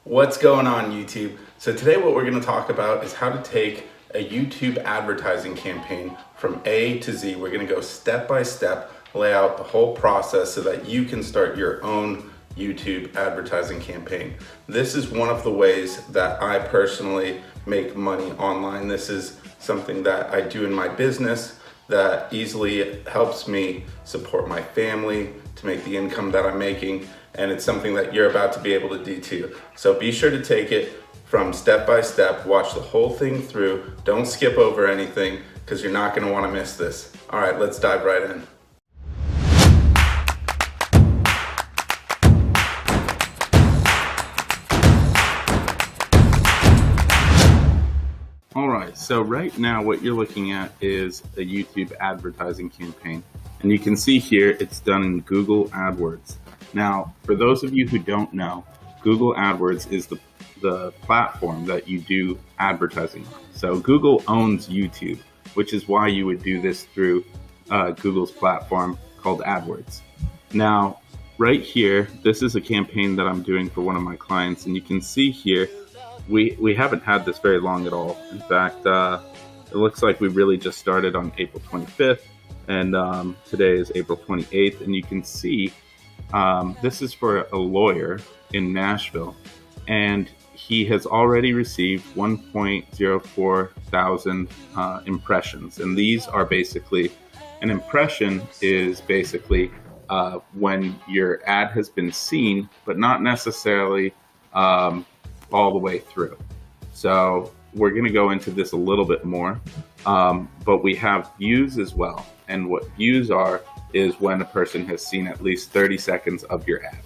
What's going on, YouTube? So today what we're going to talk about is how to take a YouTube advertising campaign from A to Z. We're going to go step by step, lay out the whole process so that you can start your own YouTube advertising campaign. This is one of the ways that I personally make money online. This is something that I do in my business that easily helps me support my family to make the income that I'm making, and it's something that you're about to be able to do too. So be sure to take it from step by step, watch the whole thing through, don't skip over anything because you're not going to want to miss this. All right, let's dive right in. All right, so right now what you're looking at is a YouTube advertising campaign. And you can see here it's done in Google AdWords. Now, for those of you who don't know, Google AdWords is the platform that you do advertising on. So Google owns YouTube, which is why you would do this through Google's platform called AdWords. Now, right here, this is a campaign that I'm doing for one of my clients, and you can see here, we haven't had this very long at all. In fact, it looks like we really just started on April 25th, and today is April 28th, and you can see this is for a lawyer in Nashville, and he has already received 1.04 thousand impressions, and these are basically, an impression is basically when your ad has been seen, but not necessarily all the way through. So we're going to go into this a little bit more, but we have views as well. And what views are is when a person has seen at least 30 seconds of your ad.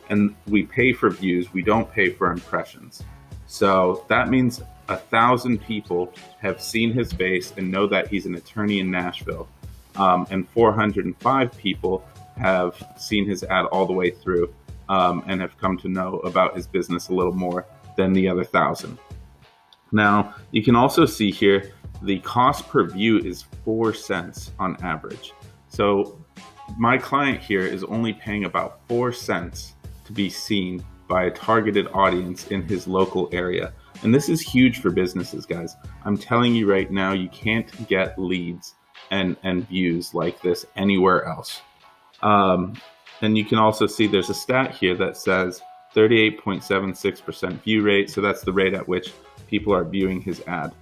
And we pay for views, we don't pay for impressions. So that means 1,000 people have seen his face and know that he's an attorney in Nashville. And 405 people have seen his ad all the way through and have come to know about his business a little more than the other 1,000. Now, you can also see here, the cost per view is 4 cents on average. So my client here is only paying about 4 cents to be seen by a targeted audience in his local area. And this is huge for businesses, guys. I'm telling you right now, you can't get leads and views like this anywhere else. And you can also see there's a stat here that says 38.76% view rate. So that's the rate at which people are viewing his ad.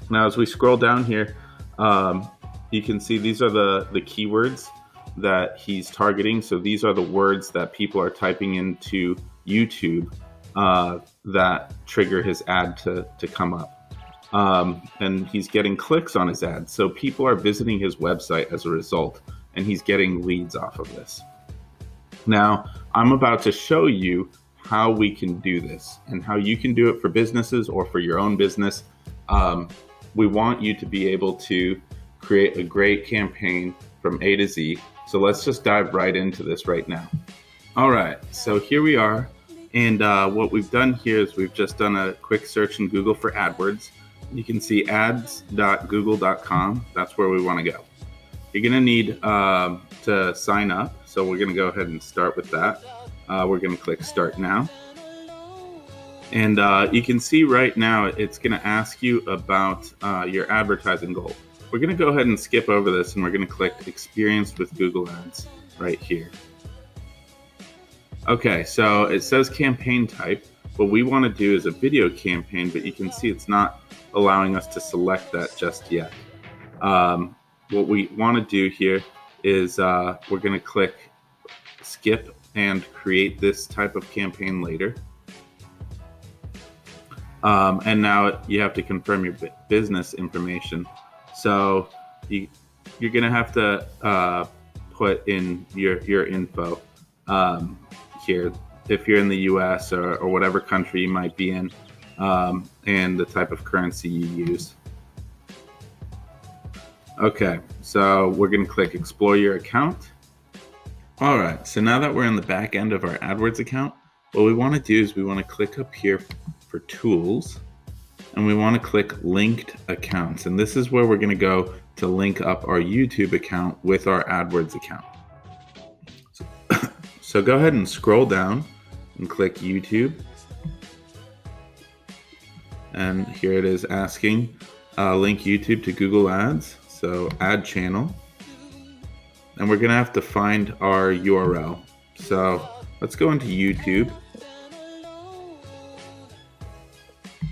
Now, as we scroll down here, you can see these are the keywords that he's targeting. So these are the words that people are typing into YouTube that trigger his ad to come up. And he's getting clicks on his ad. So people are visiting his website as a result, and he's getting leads off of this. Now, I'm about to show you how we can do this and how you can do it for businesses or for your own business. We want you to be able to create a great campaign from A to Z. So let's just dive right into this right now. All right, so here we are. And what we've done here is we've just done a quick search in Google for AdWords. You can see ads.google.com. That's where we want to go. You're going to need to sign up. So we're going to go ahead and start with that. We're going to click Start Now. And you can see right now it's going to ask you about your advertising goal. We're going to go ahead and skip over this, and we're going to click Experience with Google Ads right here. Okay, so it says campaign type. What we want to do is a video campaign, but you can see it's not allowing us to select that just yet. What we want to do here is we're going to click skip and create this type of campaign later. And now you have to confirm your business information. So you're going to have to put in your info here, if you're in the US or whatever country you might be in, and the type of currency you use. Okay, so we're going to click Explore Your Account. All right, so now that we're in the back end of our AdWords account, what we want to do is we want to click up here for Tools, and we want to click Linked Accounts. And this is where we're going to go to link up our YouTube account with our AdWords account. So go ahead and scroll down and click YouTube. And here it is asking link YouTube to Google Ads. So add channel. And we're gonna have to find our URL. So let's go into YouTube.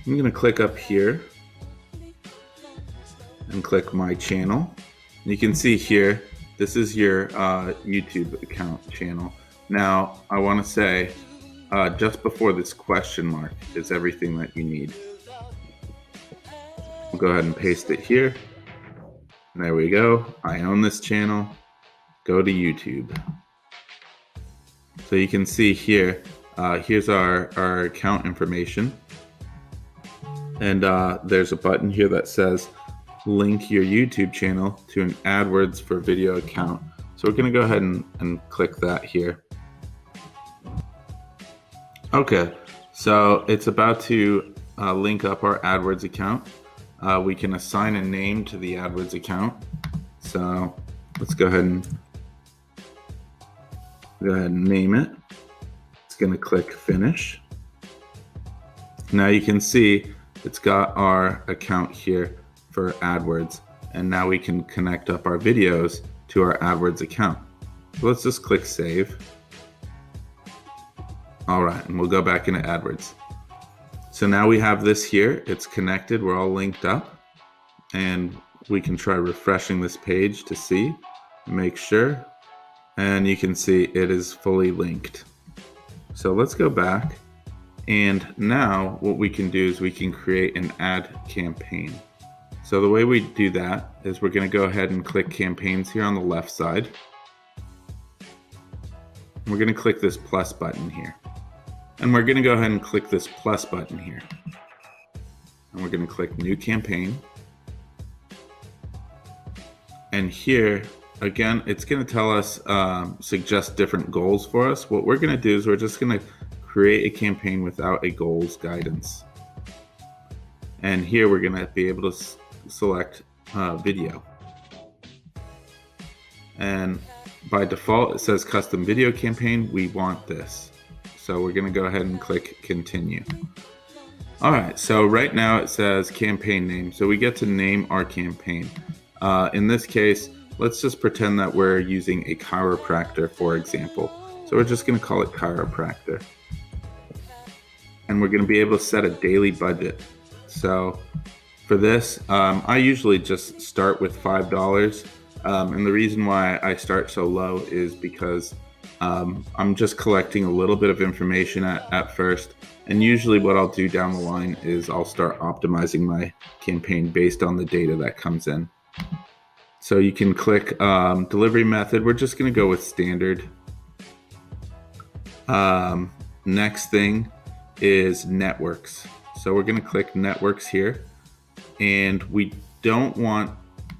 I'm gonna click up here and click my channel. You can see here, this is your YouTube account channel. Now, I wanna say, just before this question mark is everything that you need. We'll go ahead and paste it here. And there we go. I own this channel. Go to YouTube. So you can see here, here's our account information. And there's a button here that says link your YouTube channel to an AdWords for video account. So we're gonna go ahead and click that here. Okay, so it's about to link up our AdWords account. We can assign a name to the AdWords account. So let's go ahead and name it. It's gonna click finish. Now you can see it's got our account here for AdWords, and now we can connect up our videos to our AdWords account. So let's just click save. All right, and we'll go back into AdWords. So now we have this here, it's connected, we're all linked up, and we can try refreshing this page to see, make sure, and you can see it is fully linked. So let's go back, and now what we can do is we can create an ad campaign. So the way we do that is we're gonna go ahead and click campaigns here on the left side. We're gonna click this plus button here. And we're gonna go ahead and click this plus button here. And we're gonna click new campaign. And here, again, it's gonna tell us, suggest different goals for us. What we're gonna do is we're just gonna create a campaign without a goals guidance. And here we're gonna be able to select video. And by default, it says custom video campaign. We want this. So we're gonna go ahead and click continue. All right, so right now it says campaign name. So we get to name our campaign. In this case, let's just pretend that we're using a chiropractor, for example. So we're just gonna call it chiropractor. And we're gonna be able to set a daily budget. So for this, I usually just start with $5. And the reason why I start so low is because I'm just collecting a little bit of information at first. And usually what I'll do down the line is I'll start optimizing my campaign based on the data that comes in. So you can click delivery method. We're just gonna go with standard. Next thing is networks. So we're gonna click networks here. And we don't want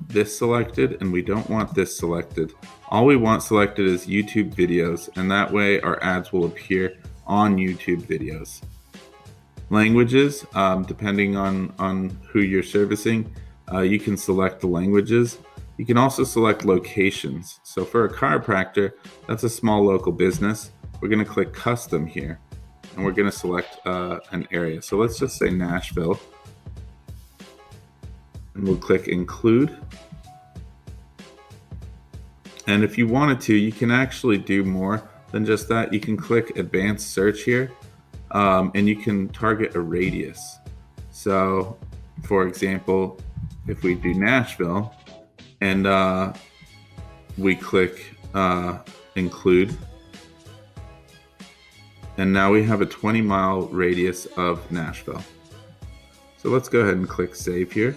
this selected and we don't want this selected. All we want selected is YouTube videos, and that way our ads will appear on YouTube videos. Languages, depending on who you're servicing, you can select the languages. You can also select locations. So for a chiropractor, that's a small local business. We're gonna click custom here, and we're gonna select an area. So let's just say Nashville, and we'll click include. And if you wanted to, you can actually do more than just that. You can click advanced search here, and you can target a radius. So for example, if we do Nashville and we click include, and now we have a 20-mile radius of Nashville. So let's go ahead and click save here.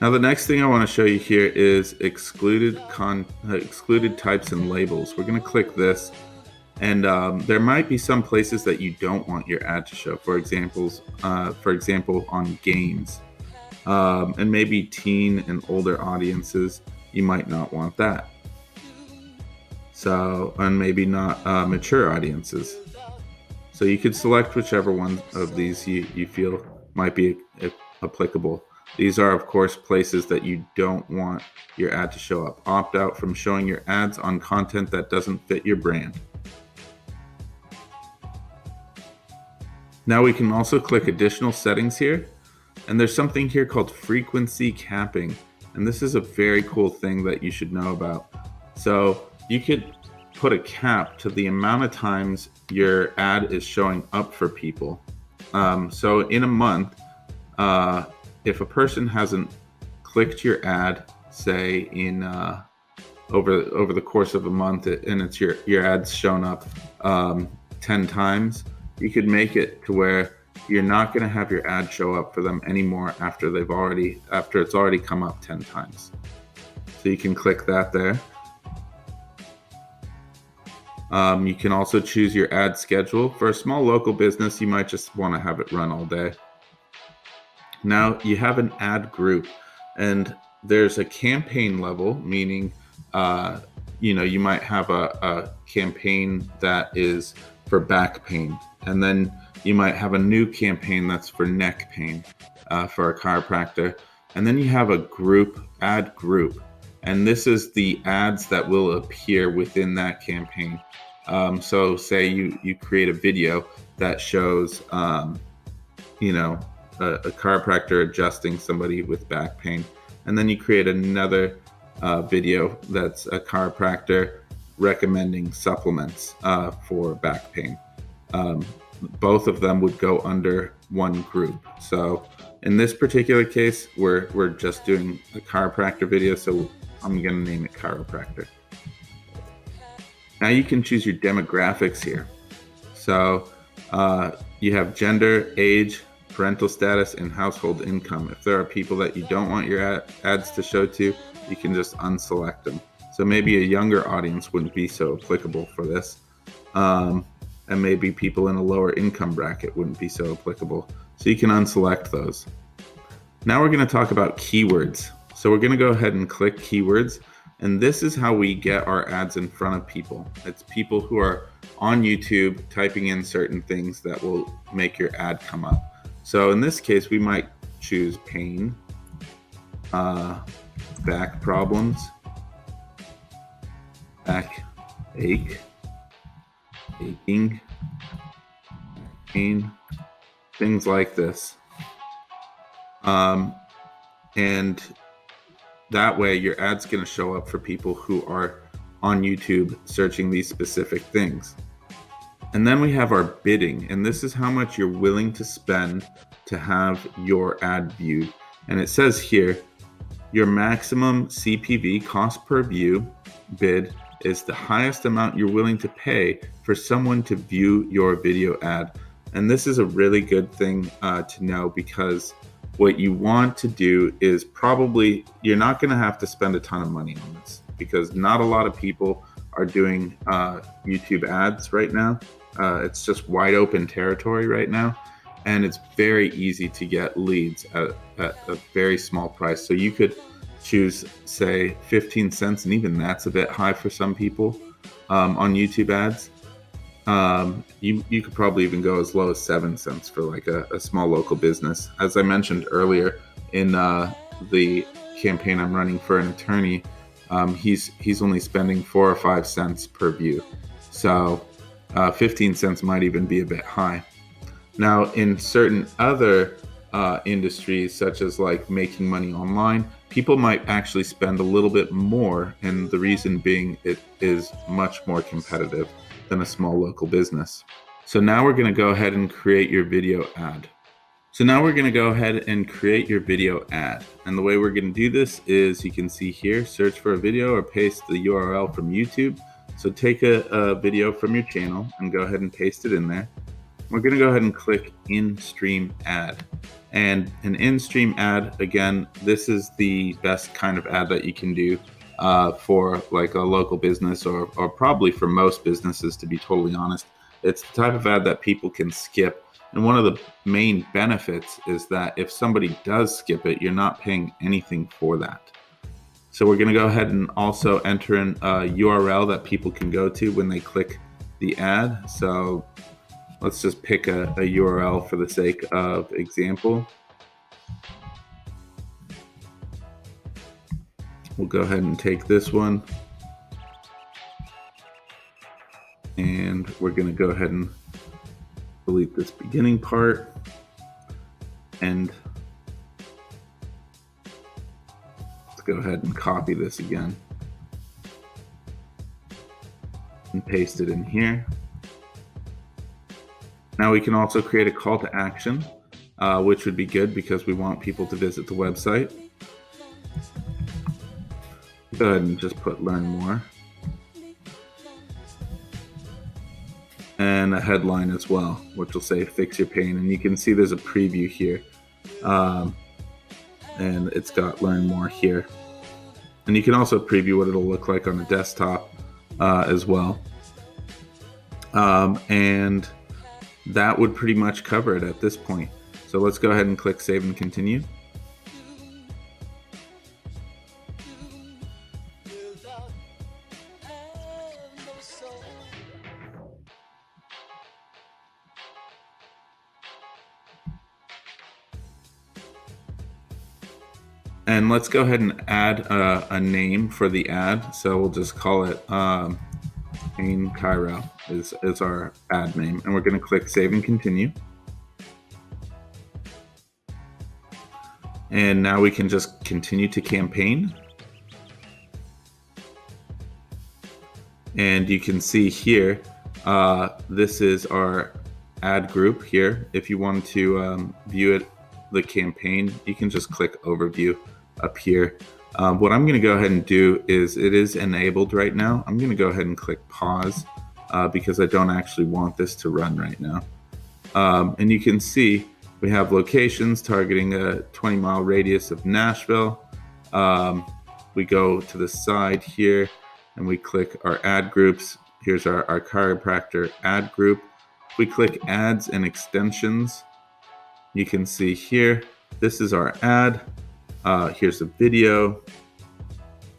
Now the next thing I want to show you here is excluded types and labels. We're going to click this, and there might be some places that you don't want your ad to show. For example, on games, and maybe teen and older audiences, you might not want that. So, and maybe not mature audiences. So you could select whichever one of these you feel might be applicable. These are, of course, places that you don't want your ad to show up. Opt out from showing your ads on content that doesn't fit your brand. Now we can also click additional settings here, and there's something here called frequency capping, and this is a very cool thing that you should know about. So you could put a cap to the amount of times your ad is showing up for people. So in a month, if a person hasn't clicked your ad, say in over the course of a month, and it's your ad's shown up 10 times, you could make it to where you're not going to have your ad show up for them anymore after it's already come up 10 times. So you can click that there. You can also choose your ad schedule. For a small local business, you might just want to have it run all day. Now you have an ad group, and there's a campaign level, meaning you might have a campaign that is for back pain, and then you might have a new campaign that's for neck pain for a chiropractor, and then you have a ad group, and this is the ads that will appear within that campaign. So say you create a video that shows a chiropractor adjusting somebody with back pain, and then you create another video that's a chiropractor recommending supplements for back pain. Both of them would go under one group. So in this particular case, we're just doing a chiropractor video, so I'm going to name it chiropractor. Now you can choose your demographics here. So you have gender, age, parental status, and household income. If there are people that you don't want your ads to show to, you can just unselect them. So maybe a younger audience wouldn't be so applicable for this. And maybe people in a lower income bracket wouldn't be so applicable. So you can unselect those. Now we're going to talk about keywords. So we're going to go ahead and click keywords. And this is how we get our ads in front of people. It's people who are on YouTube typing in certain things that will make your ad come up. So in this case, we might choose pain, back problems, back ache, aching, pain, things like this. And that way your ad's going to show up for people who are on YouTube searching these specific things. And then we have our bidding, and this is how much you're willing to spend to have your ad viewed. And it says here, your maximum CPV, cost per view, bid is the highest amount you're willing to pay for someone to view your video ad. And this is a really good thing to know, because what you want to do is you're not going to have to spend a ton of money on this, because not a lot of people are doing YouTube ads right now. It's just wide open territory right now, and it's very easy to get leads at a very small price. So you could choose, say, 15 cents, and even that's a bit high for some people on YouTube ads. You could probably even go as low as 7 cents for like a small local business. As I mentioned earlier, in the campaign I'm running for an attorney, he's only spending 4 or 5 cents per view. So 15 cents might even be a bit high. Now, in certain other industries, such as like making money online, people might actually spend a little bit more, and the reason being it is much more competitive than a small local business. So now we're going to go ahead and create your video ad. And the way we're going to do this is, you can see here, search for a video or paste the URL from YouTube. So take a video from your channel and go ahead and paste it in there. We're going to go ahead and click in-stream ad. And an in-stream ad, again, this is the best kind of ad that you can do for like a local business, or probably for most businesses, to be totally honest. It's the type of ad that people can skip. And one of the main benefits is that if somebody does skip it, you're not paying anything for that. So we're going to go ahead and also enter in a URL that people can go to when they click the ad. So let's just pick a URL for the sake of example. We'll go ahead and take this one, and we're going to go ahead and delete this beginning part, and let's go ahead and copy this again and paste it in here. Now we can also create a call to action, which would be good because we want people to visit the website. Go ahead and just put learn more. And a headline as well, which will say fix your pain. And you can see there's a preview here. And it's got learn more here. And you can also preview what it'll look like on a desktop as well. And that would pretty much cover it at this point. So let's go ahead and click save and continue. And let's go ahead and add a name for the ad. So we'll just call it Pain Cairo is our ad name. And we're going to click save and continue. And now we can just continue to campaign. And you can see here, this is our ad group here. If you want to view it, the campaign, you can just click overview up here. What I'm going to go ahead and do is, it is enabled right now. I'm going to go ahead and click pause because I don't actually want this to run right now. And you can see we have locations targeting a 20-mile radius of Nashville. We go to the side here and we click our ad groups. Here's our chiropractor ad group. We click ads and extensions. You can see here, this is our ad. Here's a video.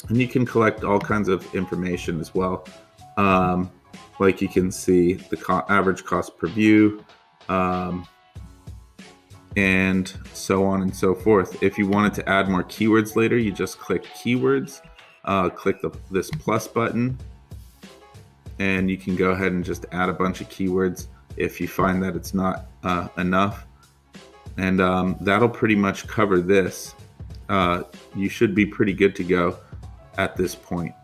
And you can collect all kinds of information as well. Like you can see the average cost per view, and so on and so forth. If you wanted to add more keywords later, you just click keywords, click this plus button, and you can go ahead and just add a bunch of keywords if you find that it's not enough. And that'll pretty much cover this. You should be pretty good to go at this point.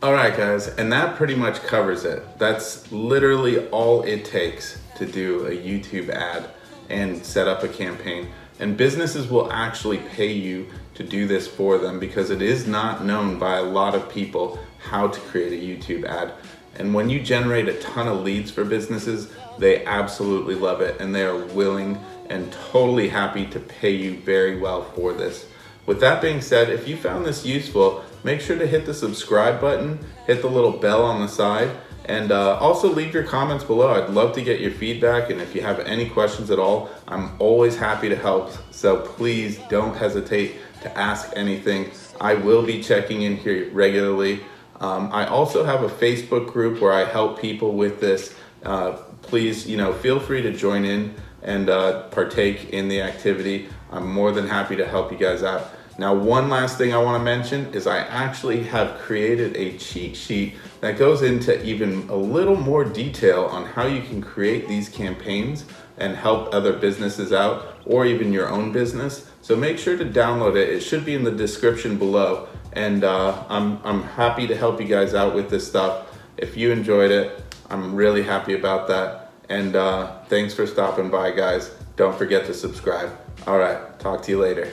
All right, guys, and that pretty much covers it. That's literally all it takes to do a YouTube ad and set up a campaign. And businesses will actually pay you to do this for them because it is not known by a lot of people how to create a YouTube ad. And when you generate a ton of leads for businesses, they absolutely love it and they are willing and totally happy to pay you very well for this. With that being said, if you found this useful, make sure to hit the subscribe button, hit the little bell on the side, and also leave your comments below. I'd love to get your feedback, and if you have any questions at all, I'm always happy to help. So please don't hesitate to ask anything. I will be checking in here regularly. I also have a Facebook group where I help people with this. Please, feel free to join in and partake in the activity. I'm more than happy to help you guys out. Now, one last thing I want to mention is I actually have created a cheat sheet that goes into even a little more detail on how you can create these campaigns and help other businesses out, or even your own business. So make sure to download it. It should be in the description below. And I'm happy to help you guys out with this stuff. If you enjoyed it, I'm really happy about that. And thanks for stopping by, guys. Don't forget to subscribe. All right, talk to you later.